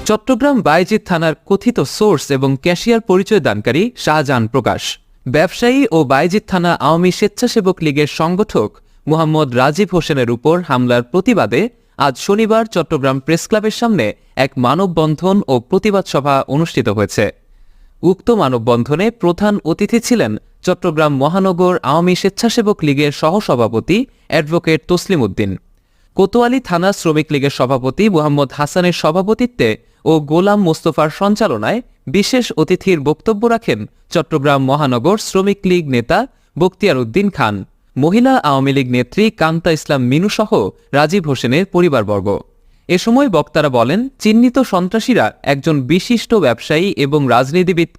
চট্টগ্রাম বায়েজিদ থানার কথিত সোর্স এবং ক্যাশিয়ার পরিচয় দানকারী শাহজাহান প্রকাশ ব্যবসায়ী ও বায়েজিদ থানা আওয়ামী স্বেচ্ছাসেবক লীগের সংগঠক মোহাম্মদ রাজীব হোসেনের উপর হামলার প্রতিবাদে আজ শনিবার চট্টগ্রাম প্রেসক্লাবের সামনে এক মানববন্ধন ও প্রতিবাদ সভা অনুষ্ঠিত হয়েছে। উক্ত মানববন্ধনে প্রধান অতিথি ছিলেন চট্টগ্রাম মহানগর আওয়ামী স্বেচ্ছাসেবক লীগের সহসভাপতি অ্যাডভোকেট তসলিম উদ্দিন, কোতোয়ালী থানা শ্রমিক লীগের সভাপতি মোহাম্মদ হাসানের সভাপতিত্বে ও গোলাম মোস্তফার সঞ্চালনায় বিশেষ অতিথির বক্তব্য রাখেন চট্টগ্রাম মহানগর শ্রমিক লীগ নেতা বখতিয়ার উদ্দিন খান, মহিলা আওয়ামী লীগ নেত্রী কান্তা ইসলাম মিনু সহ রাজীব হোসেনের পরিবারবর্গ। এ সময় বক্তারা বলেন, চিহ্নিত সন্ত্রাসীরা একজন বিশিষ্ট ব্যবসায়ী এবং রাজনীতিবিদকে